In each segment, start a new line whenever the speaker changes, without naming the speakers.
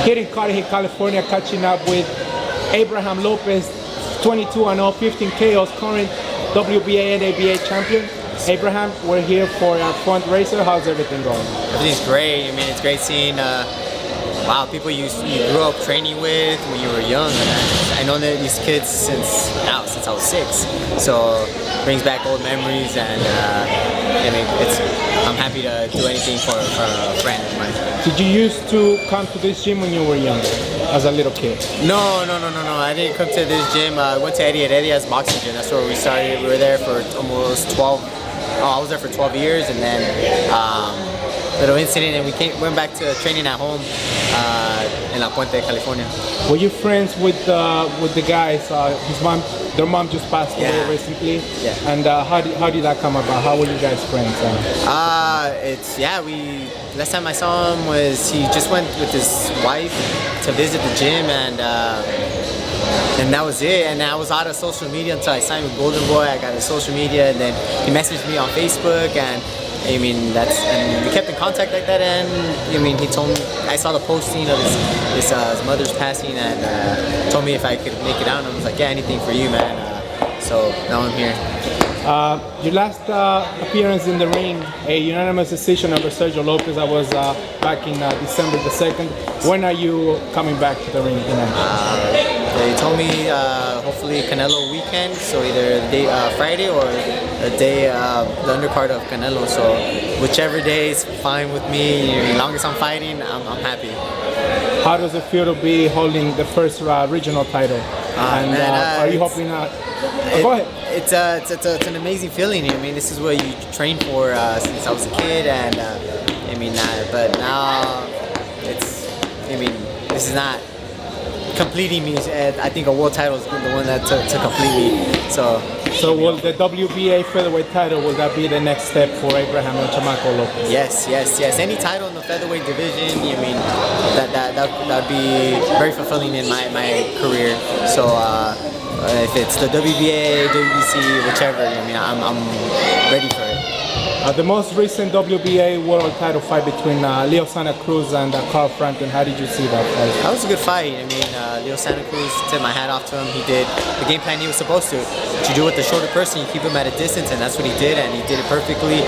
here in Cudahy, California, catching up with Abraham Lopez, 22-0, 15 KOs, current WBA and ABA champion. Abraham, we're here for our fundraiser. How's everything going?
Everything's great. I mean, it's great seeing wow, people you grew up training with when you were young. I know that these kids since I was 6, so it brings back old memories, and I mean, I'm happy to do anything for a friend of mine.
Did you used to come to this gym when you were younger, as a little kid?
No. I didn't come to this gym. I went to Eddie's boxing gym. That's where we started. We were there for almost 12. I was there for 12 years, and then little incident, and we went back to training at home in La Puente, California.
Were you friends with the guys? Their mom just passed away recently.
Yeah.
And how did that come about? How were you guys friends?
Last time I saw him was he just went with his wife to visit the gym, and that was it. And I was out of social media until I signed with Golden Boy. I got his social media, and then he messaged me on Facebook, and I mean, and we kept in contact like that. And I mean, he told me, I saw the posting of his mother's passing, and told me if I could make it out. And I was like, yeah, anything for you, man. So now I'm here.
Your last appearance in the ring, a unanimous decision over Sergio Lopez. I was back in December the 2nd. When are you coming back to the ring tonight?
They told me hopefully Canelo weekend, so either the day Friday or the day the undercard of Canelo. So whichever day is fine with me. As long as I'm fighting, I'm happy.
How does it feel to be holding the first regional title? Are you hoping? Go ahead.
It's an amazing feeling. I mean, this is what you train for since I was a kid, and I mean, but now this is not completing me. I think a world title is the one that to complete me. So
will the WBA featherweight title, will that be the next step for Abraham and Chamaco Lopez?
Yes. Any title in the featherweight division, I mean, that'd be very fulfilling in my career. So if it's the WBA, WBC, whichever, I mean, I'm ready for it.
The most recent WBA world title fight between Leo Santa Cruz and Carl Frampton, how did you see that fight?
That was a good fight. I mean, Leo Santa Cruz, tip my hat off to him. He did the game plan he was supposed to. What you do with the shorter person, you keep him at a distance, and that's what he did, and he did it perfectly.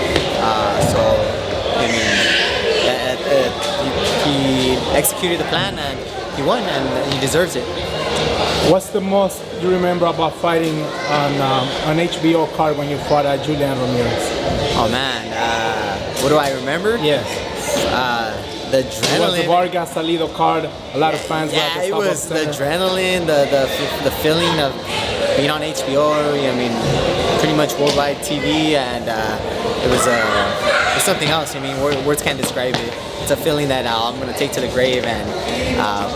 So, I mean, he executed the plan, and he won, and he deserves it.
What's the most you remember about fighting on HBO card when you fought Julian Ramirez?
Oh man, what do I remember?
Yes.
The adrenaline.
It was the Vargas Salido card. A lot of fans.
Yeah, it was the adrenaline, the feeling of being on HBO. I mean, pretty much worldwide TV, and it was something else. I mean, words can't describe it. It's a feeling that I'm gonna take to the grave, and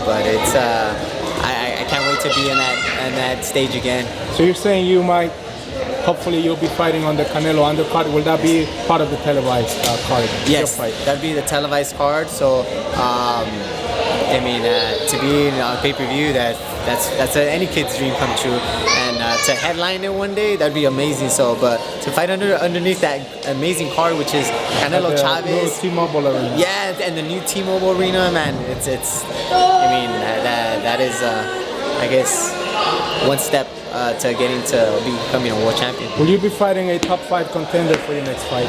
but it's I can't wait to be in that stage again.
So you're saying you might, hopefully you'll be fighting on the Canelo undercard. Will that be part of the televised card?
Yes, that'd be the televised card. So I mean, to be on pay-per-view, that's any kid's dream come true. And to headline it one day, that'd be amazing. So, but to fight underneath that amazing card, which is Canelo Chavez,
T-Mobile Arena.
Yeah, and the new T-Mobile Arena, man. It's. I mean, that is, I guess, one step to getting to becoming a world champion.
Will you be fighting a top 5 contender for your next fight?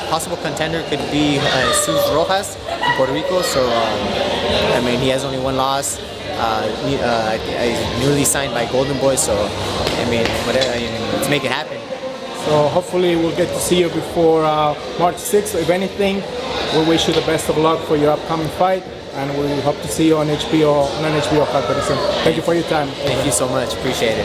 Possible contender could be Jesus Rojas from Puerto Rico. So, I mean, he has only one loss. He's newly signed by Golden Boy. So, I mean, whatever, let's make it happen.
So hopefully we'll get to see you before March 6th. If anything, we wish you the best of luck for your upcoming fight, and we hope to see you on HBO card pretty soon. Thank you for your time.
Thank you so much. Appreciate it.